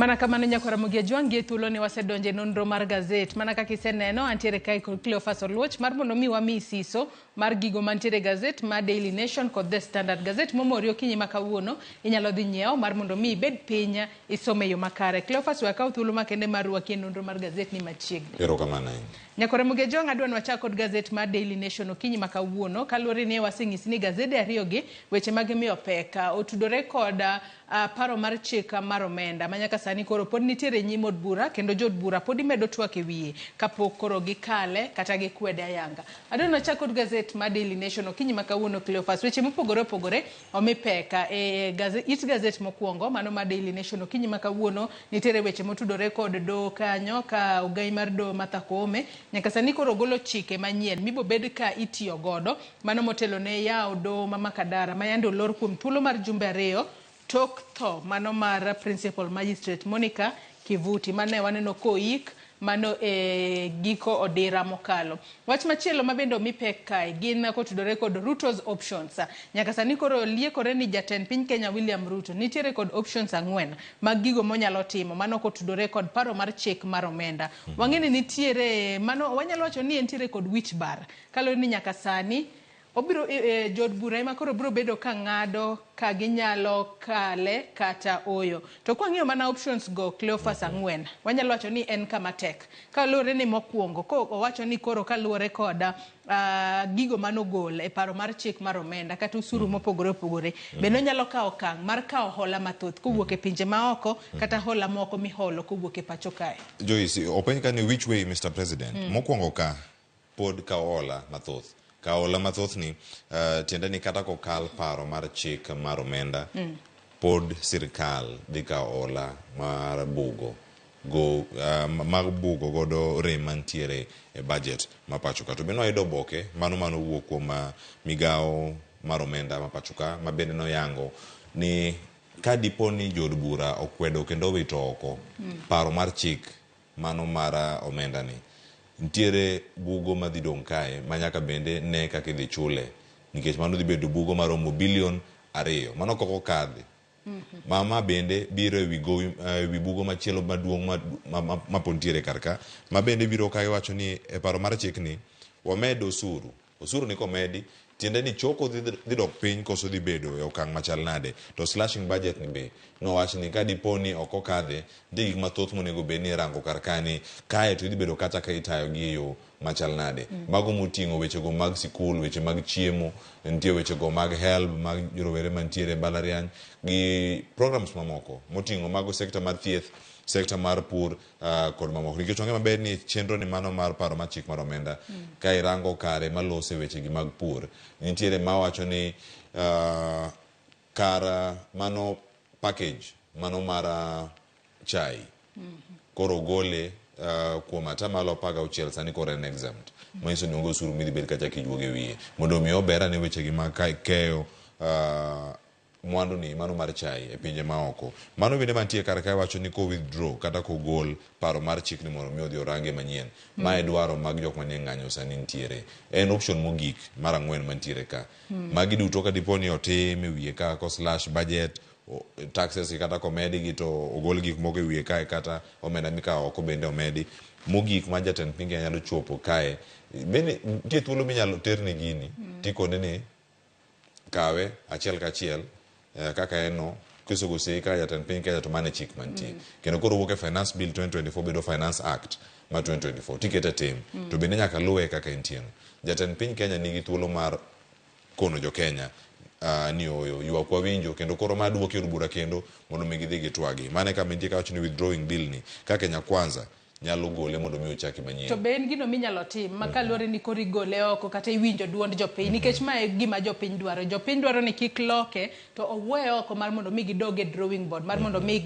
Mana kamano nyakora mugia jwangi thuolo ni wasedonje nonro mar gazet. Mana kaka iseneno antiere kai kod Cleophas Oluoch mar mondo mi wami siso mar gigo mantiere gazet ma Daily Nation kod The Standard Gazet momori okinyi makawuono inyalo dhi nyiewo mar mondo mi ibed pinya isome yo makare. Cleophas wakaw thuolo makende mar rwaki nonro mar gazet ni machiegni. Erokamano. Nyakora mugia jwang adwa nwachak kod gazet mar Daily Nation okinyi makawuono kaluwore ni waseng'isi ni gazede ariyo gi weche mag miyo peka otudore kod paro mar chik mar omenda manyaka sani koro pod nitiere nyim od bura kendo jod bura pod imedo twak e wiye kapok koro gikale kata gikwede ayanga. Adwa nwachak kod gazet mar Daily Nation okinyi makawuono Cleophas weche mopogore opogore omi peka gazet mokwongo mano mar Daily Nation okinyi makawuono nitiere weche motudore kod do kanyo ka ogai mar do Martha Koome nyaka sani koro golo chike manyien mibo bed ka itiyo godo mano motelo ne yawo do ma Makadara mayande olor kuom thuolo mar jumbe ariyo tok tho mano mar Principal Magistrate Monica Kivuti mane waneno koik mano giko odira mokalo. Wach machielo mabendo mi pek kae gin kotudore kod Ruto's options. Nyaka sani koro liekore ni jatend piny Kenya William Ruto nitiere kod options 4 mag gigo monyalo timo mano kotudore kod paro mar chik mar omenda. Wang'eni nitiere mano wanyalo wacho ni nitiere kod wich bar kalore ni nyaka sani obiro jod bura ema koro biro bedo ka ng'ado ka ginyalo kale kata oyo. To kwa ng'iyo mana options go Cleophas 4 wanyalo wacho ni en kama tek. Kalure ni mokwongo ko owacho ni koro kalure koda gigo manogol e paro mar chik mar omenda kata usuru mopogore opogore. Bende nyalo kawo okang' mar kawo hola mathoth kowuok e pinje maoko kata hola moko miholo kowuok e pacho kae. Joyce, openj ka ni which way Mr. President? Mokwongo ka pod kawo hola mathoth. Kaola mathoth ni tiende ni kata kokal paro mar chik mar omenda pod sirkal dhi kawo hola mar bugo mag bugo godo rem mantiere e budget ma pachoka to bende wayudo oboke mano wuok kuom migawo mar omenda ma pachoka ma bende noyango ni ka dipo ni jod bura okwedo kendo wito oko paro mar chik mano mar omenda ni ntiere bugo madhi dong kae manyaka bende ne kaka idhi chule nikech mano dhi bedo bugo maromo $2 billion mano koko kadhi mama bende biro e wi bugo machielo maduong' ma pontiere karka ma bende biro kae wacho ni e paro mar chik ni wamedo osuru ni komedi tiende ni choko dhi dok piny koso dhi bedo e okang' machal nade to slashing budget ni be nowach ni ka dipo ni oko kadhe nitie gik mathoth monego bed ni rango karkani kae to idhi bedo kata ka itayo gi yo machal nade mago moting'o wechego mag sikul weche mag chiemo nitie wechego mag help mag rowere mantiere mbalariany gi programs mamoko moting'o mago sekta mar thieth sekta mar pur kod mamoko nikech wang'e maber ni chenro ni mano mar paro mar chik mar omenda ka irango kare malose wechegi mag pur nitiere mawacho ni kar mano package mano mar chai koro gole kuom atamalo 16 sani koro en exempt manyiso ni onge osuru midhi bed kachak ijuogo e wiye mondo mi obera ne wechegi mag keyo mwandu ni mano mar chai e pinje maoko mano bende mantie kar kae wacho ni ko withdraw kata ko gol paro mar chik ni mondo mi odhi orange manyien ma e dwaro mag jok manie ng'anyo sani nitiere en option mogik mar 4 mantiere ka magi duto ka dipo ni otim e wiye ka ko slash budget taxes kata komedi gi to ogol gik moko e wiye kae kata omenda mikawo oko bende omedi mogik ma jatend piny nyalo chopo kae bende nitie thuolo minyalo terne gini tikone ni kawe achiel kachiel kaka eno kisogo sei ka jatend piny Kenya to mane chik mantie kendo koro wuok e Finance Bill 2024 bedo Finance Act ma 2024 tikete tim to bende nyaka luwe kaka entieno jatend piny Kenya nigi thuolo mar kono jo Kenya ni oyo ywak wawinjo kendo koro ma duoki od bura kendo mondo mi gidhi gitwagi mane ka mentie ka wacho ni withdrawing bill ni ka Kenya Kwanza nyalo gole mondo mi ochaki manyien to be en gino minyalo tim makalore ni kori gole oko kata iwinjo duond jopiny nikech ma e gima jopiny dwaro ni kik loke to owuoye oko mar mondo mi gidoge drawing board mar mondo mi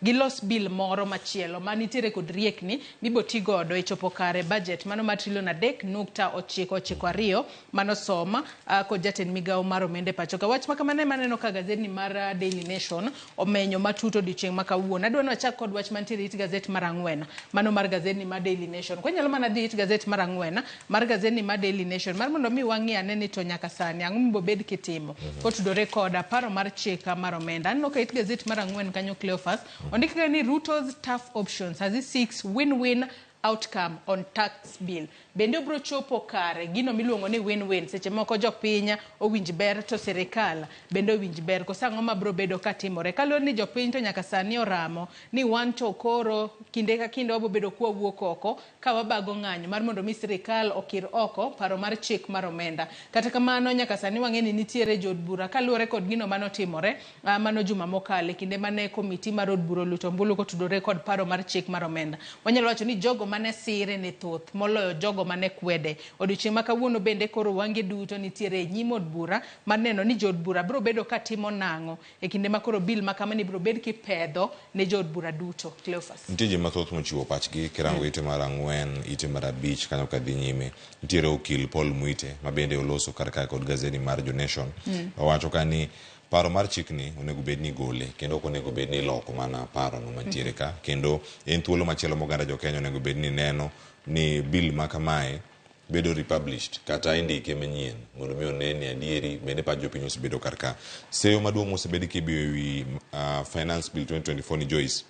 gilos bill moro machielo manitiere kod riekni mibo tigodo e chopo kare budget mano mar $3.992 mano soma kod jatend migawo mar omenda pacho ka wach makamane maneno ka gazeti mar Daily Nation omenyo matuto odiochieng' makawuono adwa ni wachak kod wach mantiere it gazet mar 4 mano mar gazedni mar Daily Nation. Kwa nyalo mana dit gazet mar ang'wen mar gazedni mar Daily Nation mar mondo mi wang'i ane ni to nyaka sani ang'o mbo bed kitimo kotudore koda paro mar chik mar omenda. Anno ka it gazet mar ang'wen kanyo Cleophas ondikga ni Ruto's tough options as he seeks win-win outcome on tax bill. Bende obro chopo kare gino miluongo ni win-win. Seche moko jok piny owinj ber to sirikal bende owinj ber. Kosa ang'o mabro bedo katimore. Kaluwore ni jok piny to nyaka sani oramo ni wan to koro kinde ka kinde wabo bedo kwa wuok oko ka wabago ng'anyo mar mondo mi sirikal okir oko paro mar chik mar omenda. Kata kamano nyaka sani wang'e ni nitiere jod bura kaluwore kod gino manotimore mano juma mokale kinde mane komiti mar od bura luto ombulu kotudore kod paro mar chik mar omenda. Wanyalo wacho ni jogo mane sire ni thoth moloyo jogo mane kwede. Odiochieng' ma kawuono bende koro wange duto nitiere nyim od bura mar neno ni jod bura bro bedo katimo nang'o e kinde ma koro bil makamani bro bed kipedho ne jod bura duto. Cleophas. Nitie ji mathoth mochiwo pachgi kirango ite mar ang'wen, ite mar abich kanyo kadhi nyime. Nitiere okil Paul Mwite ma bende oloso kar kae kod gazeti mar Jo Nation. Owacho ka ni paro mar chikni onego bed ni gole kendo ok onego bed ni loko mana paro no mantiere ka kendo en thuolo machielo moganda jo Kenya onego bed ni neno ni bill ma kamae bedo republished kata indike manyien mondo mi one ni adieri bende pa jopiny osebedo kar ka. Seyo maduong' osebedi kibiyo ewi finance bill 2024 ni Joyce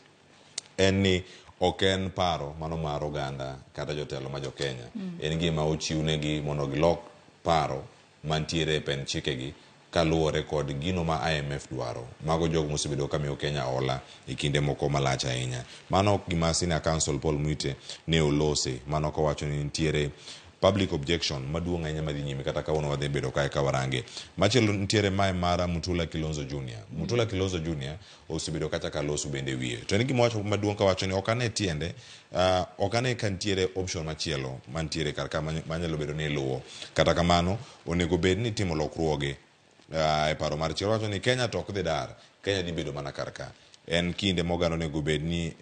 en ni ok en paro mano mar oganda kata jotelo ma jo Kenya. En gima ochiwnegi mondo gilok paro mantiere e pen chikegi kaluwore kod gino ma IMF dwaro. Mago jogo mosebedo kamiyo Kenya hola e kinde moko malach ahinya. Mano gima Senior Counsel Paul Mwite ne olose. Mano kowacho ni nitiere public objection maduong' ahinya madhi nyime kata kawuono wadhi bedo kae ka warange. Machielo nitiere mae mara Mutula Kilonzo Jr. Mutula Kilonzo Jr. osebedo kacha ka loso bende wiye. To en gima wacho maduong' kawacho ni ok ane tiende ok ane ka nitiere option machielo mantiere kar ka manyalo bedo ni luwo. Kata kamano onego bed ni timo lokruoge e paro mar chiro. Wacho ni Kenya to ok dhi dar, Kenya dhi bedo mana kar ka. En kinde mogano onego bed ni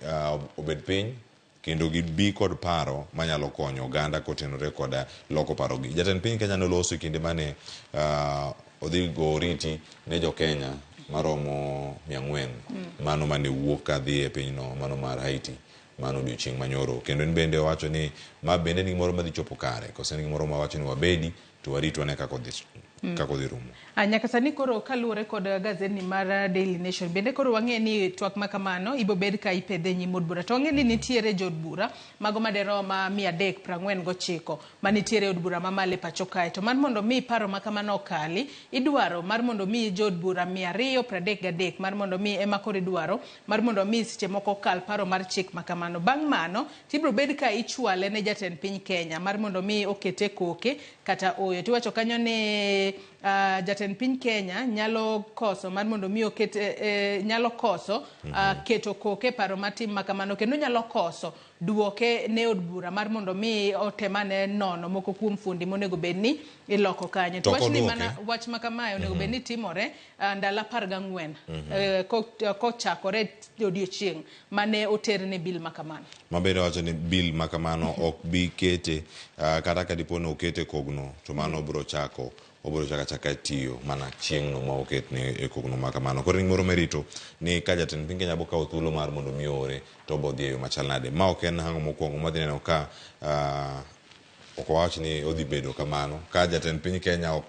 obed piny kendo gibi kod paro manyalo konyo oganda kotenore kod loko paro gi. Jatend piny Kenya noloso kinde mane odhi go oriti ne jo Kenya maromo 400 mano mane wuok kadhi e pinyno mano mar Haiti mano odiochieng' manyoro. Kendo en bende wacho ni ma bende ni gimoro madhi chopo kare kosa ni gimoro ma wacho ni wabedi to warit wane kako dhi rumo. Nyaka sani koro kaluwore kod gazedni mar Daily Nation bende koro wang'e ni twak ma kamano ibo bed ka ipedhe nyim od bura. To wang'e ni nitiere jod bura mago maderoma 349 ma nitiere od bura mamale pacho kae. To mar mondo mi paro ma kamano okali idwaro mar mondo mi jod bura 233 mar mondo mi ema koro idwaro mar mondo mi seche moko kal paro mar chik ma kamano. Bang' mano tibro bed ka ichwale ne jatend piny Kenya mar mondo mi okete koke kata oyo. Tiwacho kanyo ni jatend piny Kenya nyalo koso mar mondo mi okete nyalo koso keto koke paro matim makamano kendo nyalo koso duoke ne od bura mar mondo mi otemane nono moko kuom fundi monego bedni iloko kanyo. To wach ni mana wach makamae onego bedni timore ndalo 14 kochakore odiochieng' mane oterne bill makamano. Mabende wacho ni bill makamano ok bi kete kata ka dipono okete kogno to mano bro chaka tiyo mana chieng' no ma oketne e kogno makamano. Koro ni moro merito ni ka jatend piny Kenya bo kawo thuolo mar mondo mi ore to bo dhi e yo machal nade. Ma ok en hango mokwongo madhi neno ka ok wach ni odhi bedo kamano ka jatend piny Kenya ok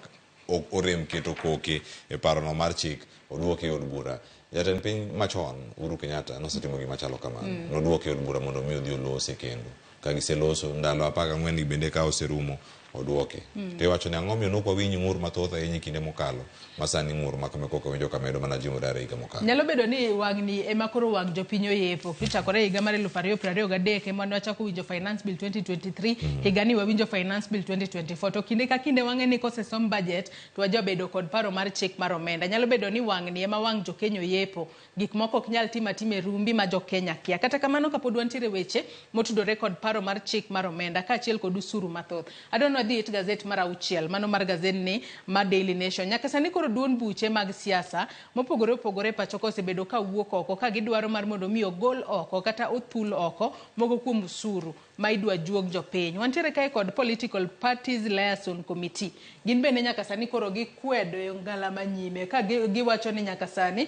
orem keto koke e paro no mar chik oduoke od bura. Jatend piny machon Uhuru Kenyatta nosetimo gima chalo kamano. Noduoke od bura mondo mi odhi olose kendo. Ka giseloso ndalo 14 bende ka oserumo oduoke. Te wacho ni ang'o miyo nok wawinj ng'ur mathoth ahinya kinde mokalo masani ng'ur makame koko winjo kamedo mana ji modare higa mokalo. Nyalo bedo ni wang'ni ema koro wang' jopiny oyepo kichakore higa mar 2023 ema wachako winjo finance bill 2023 higa ni wawinjo finance bill 2024 to kinde ka kinde wang'e ni kosesom budget to wajabedo kod paro mar chik mar omenda. Nyalo bedo ni wang'ni ema wang' jo Kenya oyepo gik moko ok nyal time rumbi ma jo Kenya kia. Kata kamano kapod wantiere weche motudore kod paro mar chik mar omenda kaachiel kod usuru mathoth. Adonwa wadhi it gazet mar auchiel, mano mar gazedni mar Daily Nation. Nyaka sani koro duond buche mag siasa mopogore opogore pacho ka osebedo ka wuok oko ka gidwaro mar mondo mi ogol oko kata othul oko mogo kuom usuru ma idwa juog jopiny. Wantiere kae kod Political Parties Liaison Committee. Gin bende nyaka sani koro gikwedo e ngala manyime ka giwacho ni nyaka sani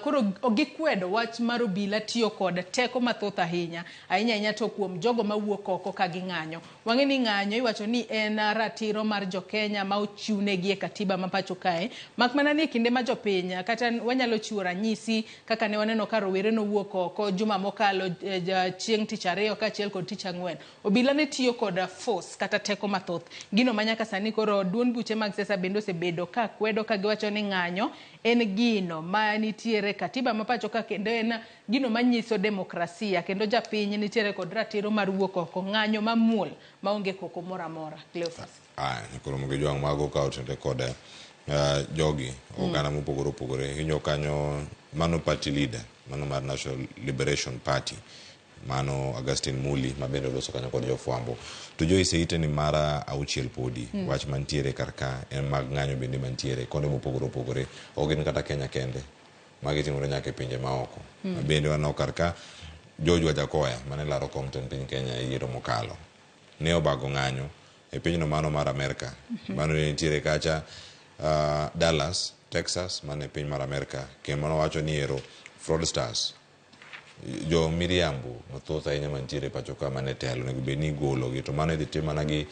koro gikwedo wach mar obila tiyo kod teko mathoth ahinya to kuom jogo mawuok oko ka ging'anyo. Wang'e ni ng'anyo iwacho ni en ratiro mar jokenya ma ochiwnegi e katiba ma pacho kae. Mak mana ni kinde ma jopiny kata wanyalo chiwo ranyisi kaka ne waneno ka rowere nowuok oko juma mokalo chieng' tich ariyo kaachiel kod tich ang'wen. Obila ne tiyo kod force kata teko mathoth. Gino manyaka sani koro duond buche mag siasa bende osebedo ka kwedo ka giwacho ni ng'anyo en gino ma nitiere katiba ma pacho ka kendo en gino manyiso demokrasia kendo japiny nitiere kod ratiro mar wuok oko ng'anyo mamuol maonge koko moro amora. Cleophas. Koro mogi jwang' mago ka otende kod jogi oganda mopogore opogore hinyo kanyo mano party leader mano mar National Liberation Party mano Augustine Muli mabende loso kanyo kod jofwambo to jo iseite ni mara auchiel podi wach mantiere karka en mag ng'anyo bende mantiere konde mopogore opogore ogin kata Kenya kende magi timore nyaka e pinje maoko bende wanao karka George Wajakoya mane laro Compton piny Kenya yiero mokalo ne obago ng'anyo e pinyno mano mar Amerika mano nitiere kacha Dallas Texas mane piny mar Amerika kendo mano wacho ni ero fraudsters jo miriambo mathoth ahinya mantiere pacho ka mane telo nego bed ni gologi to mano idhi tim mana gi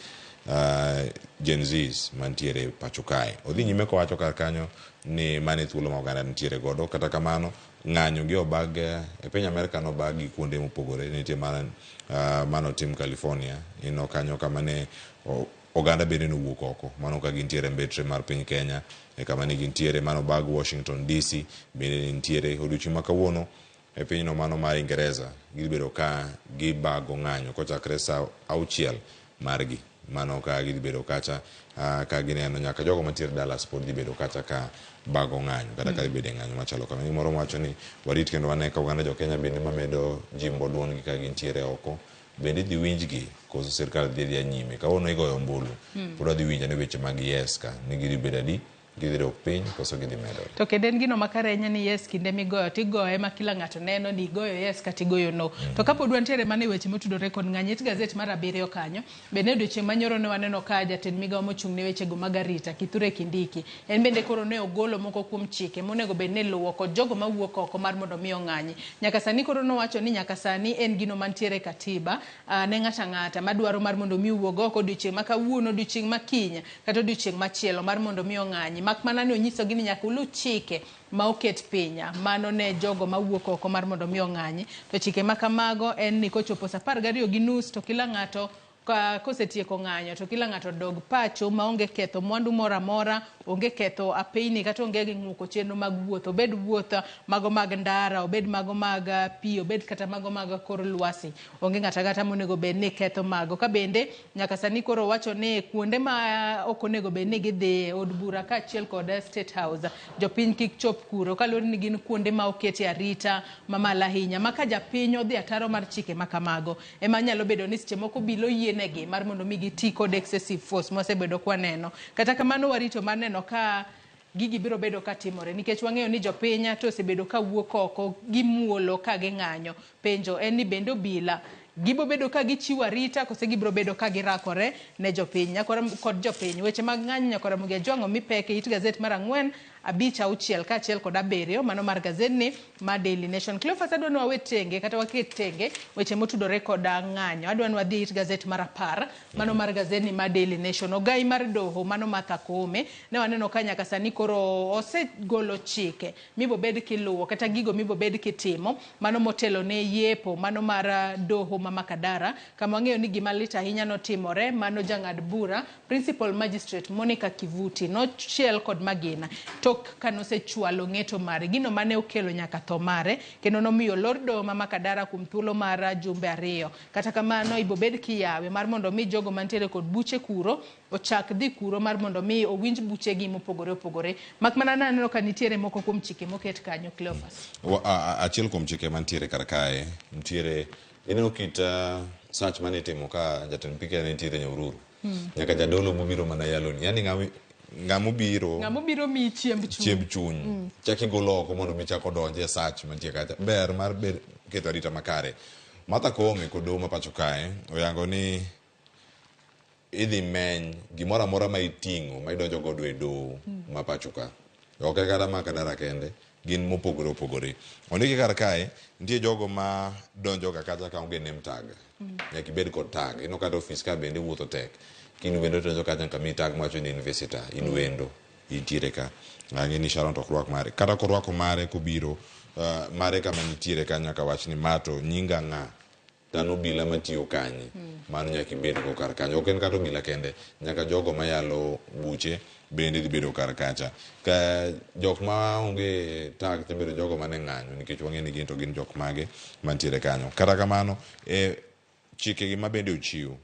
Gen Zs mantiere pacho kae. Odhi nyime kowacho kar kanyo ni mane thuolo ma oganda nitiere godo kata kamano ng'anyo gi obag e piny Amerika no bagi kuonde mopogore nitie mano tim California ino kanyo kama ne oganda bende nowuok oko mano ka gintiere mbetre mar piny Kenya e kama ne gintiere mano bag Washington DC bende nitiere odiochieng' ma kawuono e pinyno mano mar Ingereza gibedo ka gibago ng'anyo kochakre sa auchiel margi mano ka gibedo kacha ka gineno nyaka jogo mantiere Dallas pod gibedo kacha ka bago ng'anyo kata ka gibedo ng'anyo machalo kamano moro wacho ni warit kendo wane ka oganda jo Kenya bende mamedo jimbo duon gi ka gintiere oko bende dhi winjgi koso sirkal dhi nyime ka ono igoyo ombulu pod dhi winjo ne weche mag yes ka ni gidhi bedo adi gidhi dok piny koso gidhi medore. To kendo en gino makare ahinya ni yes kinde migoyo tigoye ma kila ng'ato neno ni igoyo yes kata igoyo no. To kapod wantiere mana e weche motudore kod ng'anyo it gazet mar 7 kanyo bende odiochieng' manyoro ne waneno ka jatend migawo mochung' ne wechego mag arita Kithure Kindiki en bende koro ne ogolo moko kuom chike monego bed ni luwo kod jogo mawuok oko mar mondo mi ong'anyi. Nyaka sani koro nowacho ni nyaka sani en gino mantiere katiba ne ng'ata madwaro mar mondo mi wuog oko odiochieng' ma kawuono odiochieng' ma kiny kata odiochieng' machielo mar mondo mi ong'anyi. Mak mana ni onyisogi ni nyaka ulu chike ma oket pinya mano ne jogo mawuok oko mar mondo mi ong'anyi. To chike ma kamago en ni kochopo sa 12:30 to kila ng'ato kosetieko ng'anyo to kila ng'ato dog pacho maonge ketho mwandu moro amora onge ketho apeyni kata onge ng'uko chenro mag wuoth obed wuoth mago mag ndara obed mago mag pi obed kata mago mag kor lwasi onge ng'ata monego bed ni ketho mago ka bende nyaka sani koro wacho ni kuonde ma ok onego bed ni gidhi od bura kaachiel kod State House jopiny kik chop kuro kaluwore ni gin kuonde ma oketi arita mamalo ahinya ma ka japiny odhi ataro mar chike ma kamago ema nyalo bedo ni seche moko bilo negi mar mondo mi giti kod excessive force mosebedo kwaneno. Kata kamano warito mar neno ka gigi biro bedo ka timore nikech wang'eyo ni jopiny to osebedo ka wuok oko gimuolo ka ging'anyo. Penjo en ni bende obila gibo bedo ka gichiwo arita kose gibro bedo ka girakore ne jopiny nyakora kod jopiny weche mag ng'anyo nyakora mugia jwang'o mipeke it gazet mar 4 5 6 kaachiel kod 7 mano mar gazedni mar Daily Nation. Cleophas adwa ni wawe tenge kata waket tenge weche motudore kod ng'anyo adwa ni wadhi it gazet mar 10 mano mar gazedni mar Daily Nation. Ogai mar doho mano Martha Koome ne waneno ka nyaka sani koro osegolo chike mibo bed kiluwo kata gigo mibo bed kitimo mano motelo ne yepo mano mar doho ma Makadara kama wang'eyo ni gima lit ahinya notimore mano jang'ad bura Principal Magistrate Monica Kivuti nochiel kod magina tok kanosechwalo ng'eto mare gino mane okelo nyaka tho mare kendo nomiyo lord doho ma Makadara kuom thuolo mar jumbe 2 kata kamano ibo bed kiyawe mar mondo mi jogo mantiere kod buche kuro ochak dhi kuro mar mondo mi owinj buchegi mopogore opogore mak mana naneno ka nitiere moko kuom chike moket kanyo. Cleophas achiel kuom chike mantiere kar kae nitiere ineno kit search mane timo ka jatend pike ne nitiere Nyahururu nyaka jadolo mobiro mana yaloni yani ng'amobiro mi chiemb chuny chaki golo oko mondo mi chako donje e sach mantie kacha ber mar keto arita makare. Martha Koome kod doho ma pacho kae oyango ni idhi meny gimoro amora ma iting'o ma idonjo godo e doho ma pacho ka, ok e kata Makadara kende, gin mopogore opogore. Ondiki kar kae nitie jogo ma donjo ga kata ka onge name tag, nyaka ibed kod tag. Ino kata ofis ka bende wuotho tek, kinu wendo donjo kata nyaka mi tag macho ni investor, in wendo intiere ka, ang'e ni Sharon to ok rwak mare, kata korwako mare kobiro mare kama nitiere ka nyaka wach ni mato nyinga ng'a dhano obila matiyo kanyi, mano nyaka ibed go kar kanyo. Ok en kata obila kende, nyaka jogo mayalo buche bende dhi bedo kar kacha. Ka jok ma onge tag to bedo jogo mane ng'anyo, nikech wang'e ni gin to gin jok mage mantiere kanyo. Kata kamano chike gi ma bende ochiwo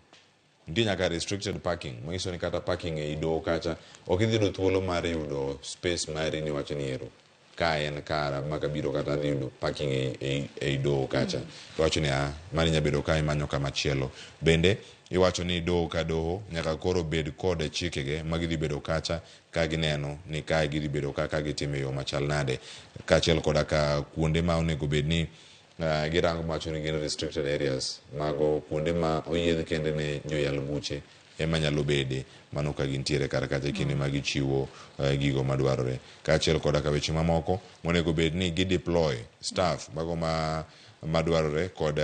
nitie nyaka restricted parking, manyiso ni kata parking e doho kacha ok idhi yudo thuolo mar yudo space mari ni wacho ni ero ka en kara maka biro kata dhi yudo parking e doho kacha. Iwacho ni mani nya bedo ka imanyo kama chielo. Bende iwacho ni doho ka doho nyaka koro bed kod chikege ma gidhi bedo kacha ka gineno ni ka gidhi bedo ka gitimo yo machal nade, kaachiel koda ka kuonde ma onego bed ni girango macho ni gin restricted areas, mago kuonde ma oyiedh kende ne joyal buche ema nyalo bede, mano ka gintiere kar kacha kinde ma gichiwo gigo madwarore. Kaachiel koda ka weche mamoko monego bed ni gideploy staff mago madwarore kod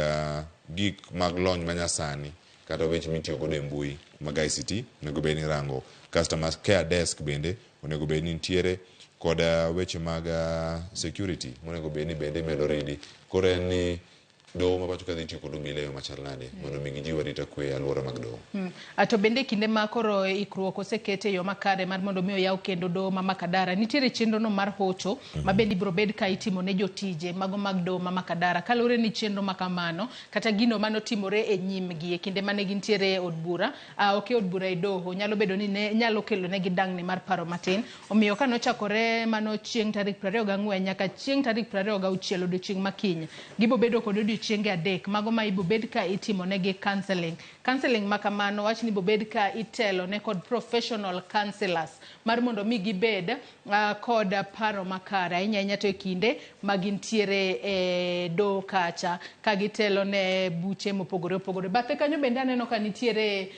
gik mag lony manyasani kata weche mitiyo godo e mbui mag ICT onego bed ni rango. Customer care desk bende onego bed ni nitiere kod weche mag security monego bed ni bende medo redi. Koro en ni doho ma pacho ka dhi tiyo kod obila e yo machal nade mondo mi gijiw arita kwe e alwora mag doho. To bende kinde ma koro ikruok osekete e yo makare mar mondo mi oyaw kendo doho ma Makadara, nitiere chenro no mar hocho ma bende ibiro bed ka itimo ne jotije mago mag doho ma Makadara. Kaluwore ni chenro ma kamano kata gino manotimore e nyimgi e kinde mane gintiere e od bura, ok e od bura e doho, nyalo bedo ni ne nyalo kelo negi dang'ni mar paro matin. Omiyo ka nochakore mano chieng' tarik 24 nyaka chieng' tarik 26 odiechieng' makiny, gibo bedo kod odiechienge adek mago ma ibo bed ka itimo negi counseling makamano. Wach ni ibo bed ka itelo ne kod professional counselors mar mondo mi gibed kod paro makare ahinya to e kinde magintiere e doho kacha ka gitelo ne buche mopogore opogore. Bathe kanyo bende aneno ka nitiere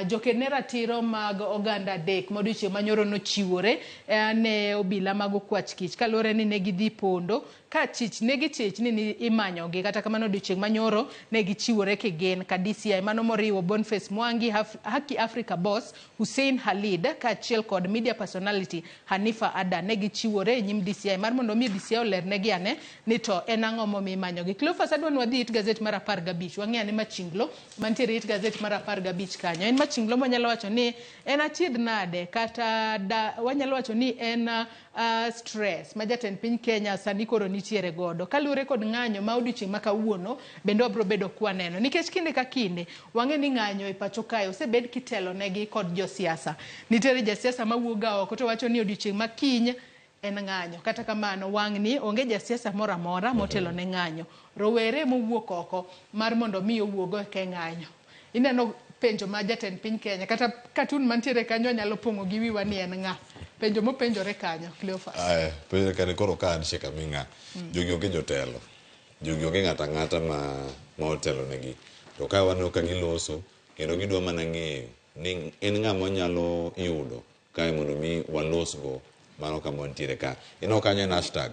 joked ne ratiro mag oganda adek modiochieng' manyoro nochiwore ne obila mag okwach kich kaluwore ni ne gidhi pondo ka chich negi chich ni imanyogi. Kata kamano odiochieng' manyoro ne gichiwore kigen ka DCI mano moriwo Boniface Mwangi, Haki Africa boss Hussein Halid kaachiel kod media personality Hanifa Ada ne gichiwore e nyim DCI mar mondo mi DCI oler negi ane ni to en ang'o momiyo imanyogi. Cleophas adwa ni wadhi it gazet mar 15 wang'e ane Machinglo mantiere it gazet mar 15 kanyo. En Machinglo manyalo wacho ni en achiedh nade kata wanyalo wacho ni en stress ma jatend piny Kenya sani koro nitiere godo kaluwore kod ng'anyo ma odiochieng' ma kawuono bende wabiro bedo kwaneno, nikech kinde ka kinde wang'e ni ng'anyo e pacho kae osebed kitelo negi kod josiasa. Nitiere jasiasa mawuoga oko to wacho ni odiochieng' ma kiny en ng'anyo. Kata kamano wang' ni onge jasiasa moro amora motelo ne ng'anyo, rowere mowuok oko mar mondo mi owuogo ke ng'anyo. Ineno penjo ma jatend piny Kenya kata katun mantiere kanyo nyalo pongo gi wiwa ni en ng'a penjo mopenjore kanyo. Cleophas penjo kane koro ka shika minga jogi onge jotelo, jogi onge ng'ata ng'ata ma otelo negi, to ka waneno ka giloso kendo gidwa mana ng'eyo ni en ng'a manyalo yudo kae mondo mi walosgo mano kama wantiere ka. Ineno kanyo en hashtag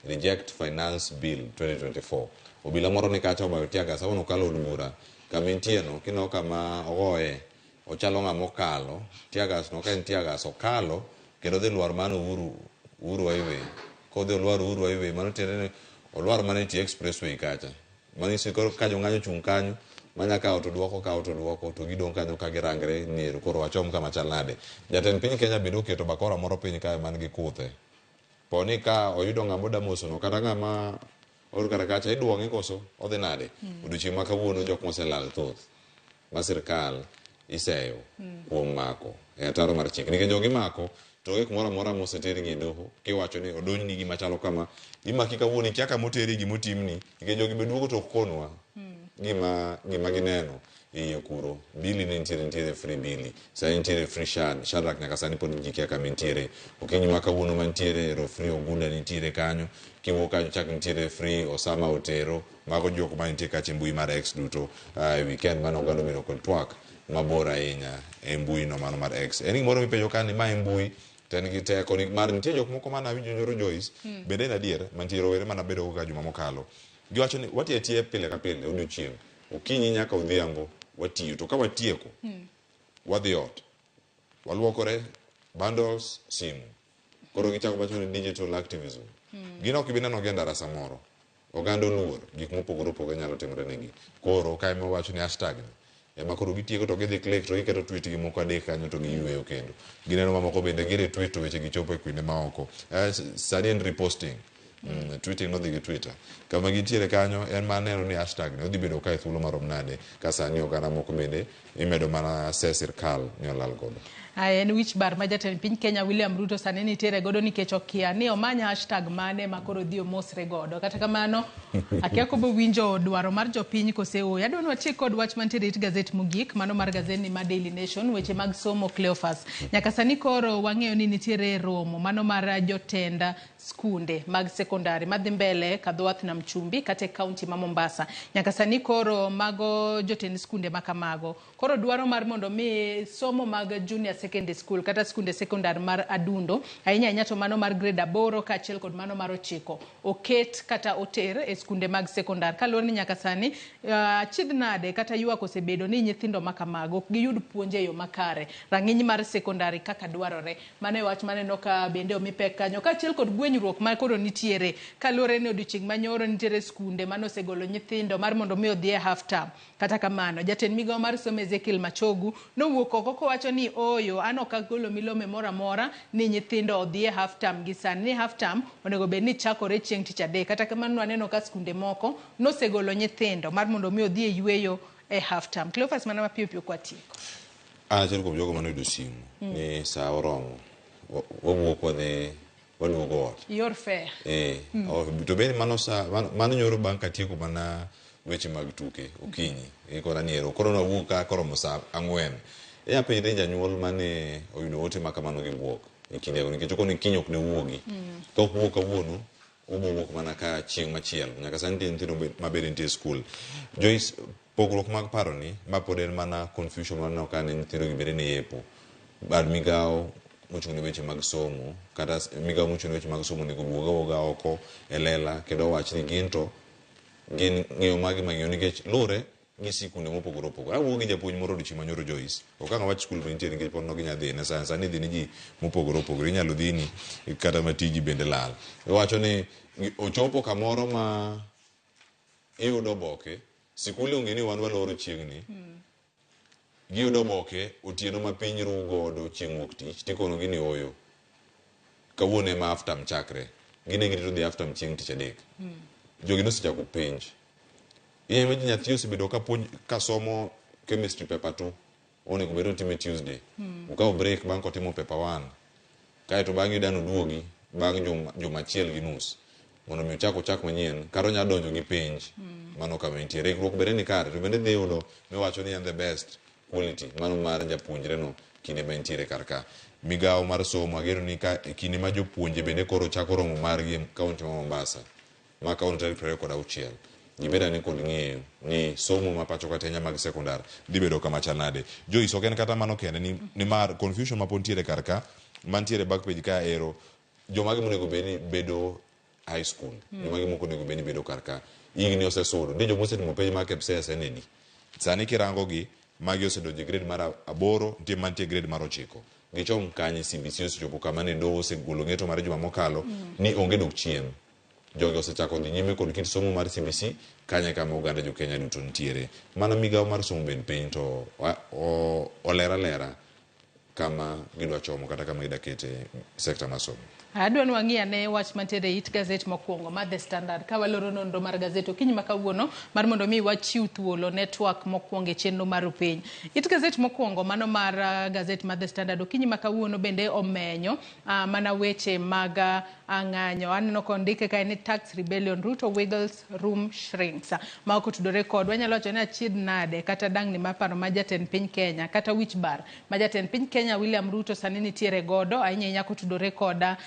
reject finance bill 2024. Obila moro ni kacha obayo tiaga sa okalo od bura kama intie no, kineno kama ogoye ochalo ng'ama okalo tiagas no, ka en tiagas okalo kendo dhi lwar mano Uhuru Highway. Kodhi olwar Uhuru Highway mano tiende ni olwar mana tie expressway kacha, manyiso koro ka jong'anyo chung' kanyo manya kawo to duoko to gidong' kanyo ka girangre ni koro wachom kama chal nade. Jatend piny Kenya bende oketo bakora moro piny kae man gi kuthe, poni ka oyudo ng'ama oda mosono kata ng'ama or kara kacha iduong'e koso odhi nade. Odiochieng' ma kawuono jok moselal thoth ma sirkal iseyo kuom mako e ataro mar chik, nikech jogi mako to gik moro amora moseteri e doho kiwacho ni odonj ni gima chalo kama imaki kawuono ikia kama oteri gima otimni, nikech jogi be duogo to konwa gima gineno. iye kuro bili ne nitiere free bili sani nitiere free Shadrack nyaka sani pod njikia kama nitiere okinyi ma kawuono mantiere ro free Ogunda nitiere kanyo kiwuok kanyo chak nitiere free Osama Otero mago jok ma nitie kache mbui mar X duto weekend mano oganda obedo kod twak mabor ahinya e mbui no mano mar X en gimoro mipenjo ka ni ma mbui ten gi teko ni mar nitie jok moko mana winjo nyoro Joyce bende en adier mantie rowere mana bedo ga juma mokalo giwacho ni watie pile ka pile odiochieng okinyi nyaka odhiambo watiyo to ka watieko wadhi ot waluokore bundles simu koro gichako wacho ni digital activism gino ok bineno gi ndara samoro oganda oluor gik mopogore opogore nyalo timore negi koro ka ema wacho ni hashtag ema koro gitieko to gidhi click to giketo tweet gi moko adek kanyo to giyueyo kendo gineno mamoko bende gire tweet to weche gichopo e kuinde maoko sani en reposting tweeting no dhi gi Twitter kama gintiere kanyo en maneno ni hashtag ne odhi bedo ka e thuolo marom nade ka sani oganda moko bende imedo mana se sirkal ni olal godo en wich bar ma jatend piny Kenya William Ruto sani nitiere godo nikech okia ni omanya hashtag mane ma koro dhi omosre godo kata kamano akia kobo winjo dwaro mar jopiny kose oya adwa watie kod wach mantiere it gazet mogik mano mar gazet ma Daily Nation weche mag somo Cleophas nyaka sani koro wang'eyo ni nitiere romo mano mar jotenda skunde mag sekondari madhi mbele kadhwath na Mchumbi kata kaunti ma Mombasa nyaka sani koro mago jotend skunde makamago koro dwaro mar mondo mi somo mag junior secondary school kata skunde sekondari mar adundo ahinya to mano mar grade 8 kaachiel kod mano mar 9 oket kata oter e skunde mag sekondari kaluwore ni nyaka sani chidh nade kata ywak osebedo ni nyithindo makamago ok giyud puonje yo makare rang'iny mar sekondari kaka dwarore mano e wach maneno ka bende omi pek kanyo kaachiel kod gwenyruok ma koro nitiere kaluwore ni odiochieng' manyoro nitiere skunde mano osegolo nyithindo mar mondo mi odhi e half term kata kamano jatend migawo mar somo Ezekiel Machogu nowuok oko kowacho ni oyo an ok agolo milome moro amora ni nyithindo odhi e half term gi sani ni half term onego bed ni chakore chieng' tich adek kata kamano aneno ka skunde moko nosegolo nyithindo mar mondo mi odhi e yweyo e half term Cleophas mana mapiyo piyo kwatieko achiel kuom jogo manoyudo simu ni saa oromo wawuok wadhi waduogo ot yor fair to bende mano nyoro bang' katieko mana weche mag tuke okinyi kora niero koro nawuok ka koromo saa 4 penjre janyuol mane oyudo ote ma kamano gi wuok e kindego nikech okoni kiny ok ne wuogi ka ok wuok kawuono obowuok mana ka chieng' machielo nyaka sani nitie nyithindo mabende nitie skul Joyce pogruok mag paro ni ma pod en mana confusion maneno ka ne nyithindo gi bende ne yepo bad migawo mochung' ne weche mag somo kata migawo mochung' ne weche mag somo nego wuoga oko e lela kendo wach ni gin ng'eyo magi mang'eyo nikech lure gi sikunde mopogore opogore awuok gi japuonj moro odiochieng' manyoro Joyce ok ang' wach skul nitie nikech pod nok inyalo dhi ne sani dhi ni ji mopogore opogore inyalo dhi ni kata ma tiji bende lal wacho ni ochopo kamoro ma iyudo oboke sikul onge ni wan waloro chieng'ni giyudo oboke otieno ma piny ru godo chieng' wuok tich tikono gi ni oyo kawuono ema half term chakre gine girito dhi half term chieng' tich adek jogi nosechako penj iye meji nyathi osebedo ka somo chemistry paper 2 onego bedo time Tuesday ukawo break bang' kotimo paper 1 kaeto bang' idano duogi bang' juma achiel gi nus mondo mi ochak manyien karo nya donjo gi penj mano kama nitiere ikruok bende ni kare to bende dhi yudo miwacho ni en the best quality mano mar japuonjre no kinde ma nitiere karka migawo mar somo agero ni ka kinde ma jopuonje bende koro chako romo margi kaunti ma Mombasa ma kaunti 26 gibeda ni kod ng'eyo ni somo ma pacho ka Kenya mag sekondar dhi bedo kama chal nade Joyce ok en kata mano kende ni mar confusion ma pontiere karka mantiere back page ka ero joma gi monego bedo high school joma gi moko onego bed ni bedo karka igni osesudo ndi jomo osetimo penj mar KPSS enedi sani kirango gi magi osedonjo grade mar 8 nitie mantie grade mar 9 gichom kanye CBC osechopo kama ne doho osegolo ng'eto mar juma mokalo ni onge dok chien jogi osechako dhi nyime kod kit somo mar CBC kanye kama oganda jo Kenya duto nitiere mana migawo mar somo ben piny to olera kama gidwa chomo kata kama gidakete sekta mar somo Adwan wangia ne wach mantiere it gazet mokwongo ma The Standard ka waloro nonro mar gazet okinyi ma kawuono mar mondo mi wachiw thuolo network mokwongo e chenro mar piny. It gazet mokwongo mano mar gazet ma The Standard okinyi ma kawuono bende omenyo mana weche mag ng'anyo. Aneno kondike ka ni tax rebellion Ruto wiggles room shrinks ma ok otudore kod wanyalo wacho ni achiedh nade kata dang'ni ma paro ma jatend piny Kenya kata wich bar ma jatend piny Kenya William Ruto sani nitiere godo ahinya kotudore koda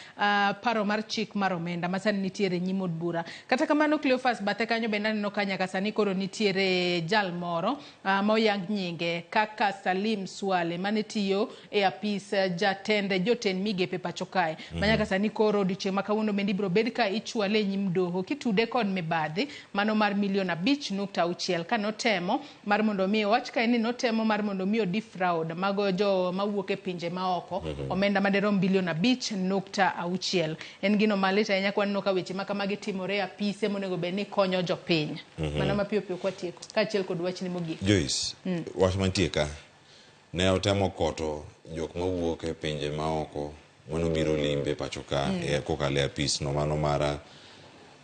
paro mar chik mar omenda masani nitiere nyim od bura. Kata kamano Cleophas bathe kanyo bende aneno ka nyaka sani koro nitiere jal moro ma oyang nyinge kaka Salim Swale mane tiyo e apis jatend jotend migepe pacho kae ma nyaka sani koro odiochieng' ma kawuono bende ibiro bed ka ichwale e nyim doho kitude kod mibadhi mano mar $5.6 ka notemo mar mondo mi wach ka ni notemo mar mondo mi defraud mago jo mawuok e pinje maoko omenda maderom $5.6. En gino malit ahinya kwaneno ka weche makamagi timore e apise monego bed ni konyo jopiny. Mana mapiyo piyo kwatieko kaachiel kod wach ni mogik. Joyce, wach mantie ka ne otemo koto jok mawuok e pinje maoko mano biro limbe pacho ka kokalo e apis no mano mara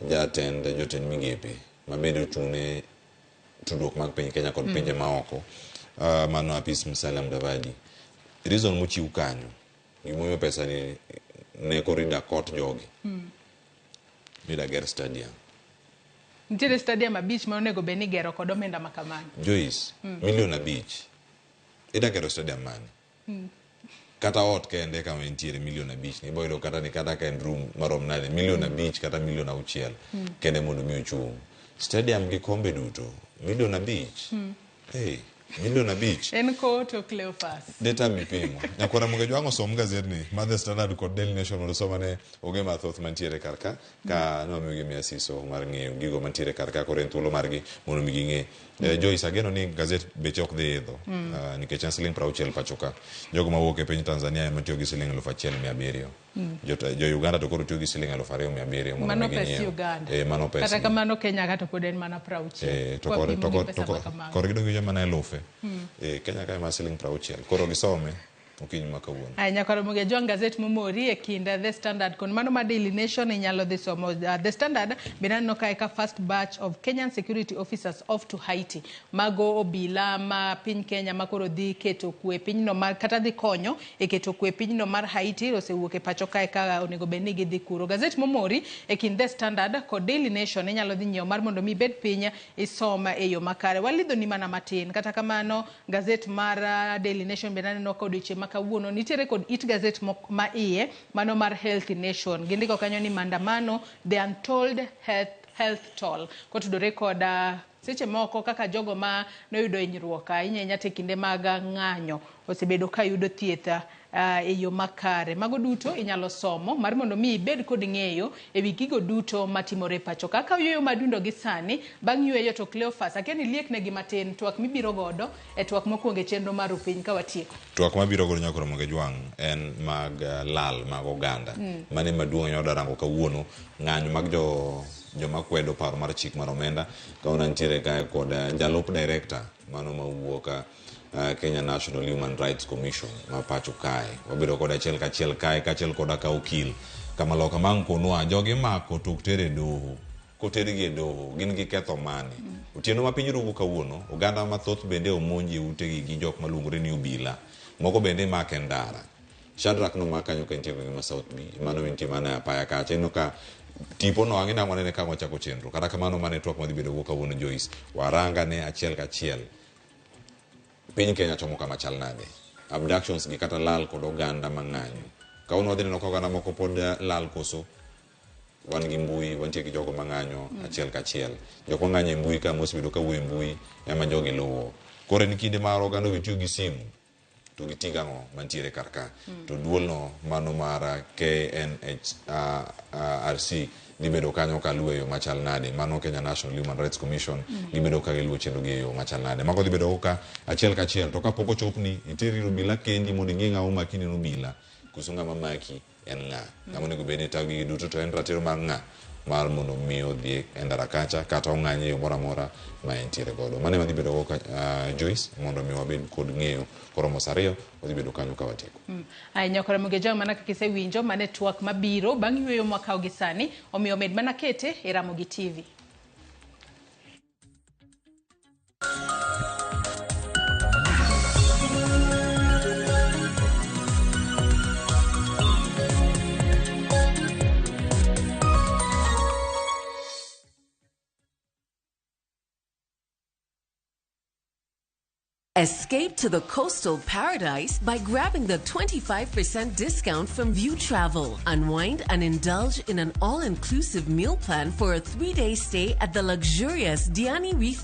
jatend jotend migepe ma bende ochung'ne tudruok mag piny Kenya kod pinje maoko mano apis Musalia Mudavadi. Reason mochiw kanyo gimomiyo pesa ni ne korida kot jogi nida ger stadium. Nitiere stadium abich ma onego bed ni gero kod omenda makamano. Joyce, $1,500,000 ida gero stadium mani kata ot kende kama nitiere $1,500,000 ni boydo kata ni kata ka en room marom nade $1,500,000 kata $6,000,000 kende mondo mi ochung stadium gi kombe duto $1,500,000. Hey, $1,500,000 En koto Cleophas data mipimo nyakora muge jwango som gazet ni ma The Standard kod Daily Nation mondo somane oge mathoth mantiere karka ka no mi mi asiso mar ng'eyo gigo mantiere karka kore thuolo margi mondo mi ging'e. Joyce ageno ni gazet beche ok dhi idho nikech en siling 60 pacho ka jogo mawuok e piny Tanzania ema tiyo gi siling 1,700. Jo Uganda to koro tiyo gi siling 2,200 mano pes Uganda. Mano pes Kata kamano Kenya kata pod en mana 60. to kore gido gi mana elufe. Kenya kae ma siling 60 koro gisome okinyi ma kawuono. Nyakoro muge jong gazet momori e kinda The Standard kon mano ma Daily Nation inyalo dhi somo. The Standard binano kae ka first batch of Kenyan security officers off to Haiti mago obila ma piny Kenya makoro dhi keto kwe pinyno mar kata dhi konyo e keto kwe pinyno mar Haiti osewuok e pacho kae ka onego bed ni gidhi kuro. Gazet momori e kind The Standard kod Daily Nation inyalo dhi nyiewo mar mondo mi bed piny isoma e yo makare. Walidho ni mana matin kata kamano gazet mar Daily Nation binano kod odiochieng' kawuono nitiere kod it gazet ma iye mano mar Healthy Nation gindiko kanyo ni maandamano the untold health toll kotudore kod seche moko kaka jogo ma noyudo hinyruok ahinya te kinde mag ng'anyo osebedo ka yudo thieth e yo makare. Mago duto inyalo somo mar mondo mi ibed kod ng'eyo e wi gigo duto matimore pacho kaka yueyo madundo gi sani bang' yueyo to Cleophas akeni liek ne gi matin twak mibiro godo e twak mokwongo e chenro mar piny ka watieko. Twak mabiro godo nyakoro moge jwang' en mag lal mag oganda mane maduong' nyoda rango kawuono ng'anyo mag joma kwedo paro mar chik mar omenda kauna nitiere kae kod jalup director mano mawuok Kenya National Human Rights Commission ma pacho kae wabiro kod achiel kachiel kae kachiel koda ka okil kama loka mang konwa jogi mako tok tere doho kotergi e doho gin gi ketho mane otieno ma piny rugo kawuono oganda mathoth bende omonji utegi gi jok maluongore ni obila moko bende make ndara Shadrack no makanyo ka nitie ma South B mano nitie mana apaya kacha ino ka tipo no angina manene ka wachako chenro kata kamano mane twak madhi bedo kawuono Joyce waranga ne achiel kachiel piny Kenya chomo kama chal nade abductions gi kata lal kod oganda mang'anyo kauno wadhi neno oganda moko pod lal koso wan gi mbui wantie gi jogo mang'anyo achiel kachiel jok mang'anyo e mbui ka mosebedo ka wuoyo e mbui ema jogi luwo koro en kinde mar oganda witiyo gi simu to gitiga ngo mantiere karka to duolno mano mar KNHRC libedo kanyo ka luweyo machal nade mano Kenya National Human Rights Commission libedo ka giluwo chenro gi yo machal nade mago libedo ka achiel kachiel to kapok ochopni iteri obila kendi mondo ing'e ng'awo makini no bila kusunga mamaki en ng'a ng'ama onego bed ni tayo gigi duto to en ratiro mar ng'a mar mondo mi odhi e ndara kacha kata ong'anye yo moro amora ma entiere godo. Mano ema dhi bedo go Joyce mondo mi wabed kod ng'eyo koromo saa 2 odhi bedo kanyo ka watieko. Nyakora mugejo mana kaka isewinjo mane twak mabiro bang' yweyo mwakaw gi sani omiyo med mana kete e Ramogi TV. Escape to the coastal paradise by grabbing the 25% discount from View Travel. Unwind and indulge in an all-inclusive meal plan for a 3-day stay at the luxurious Diani Reef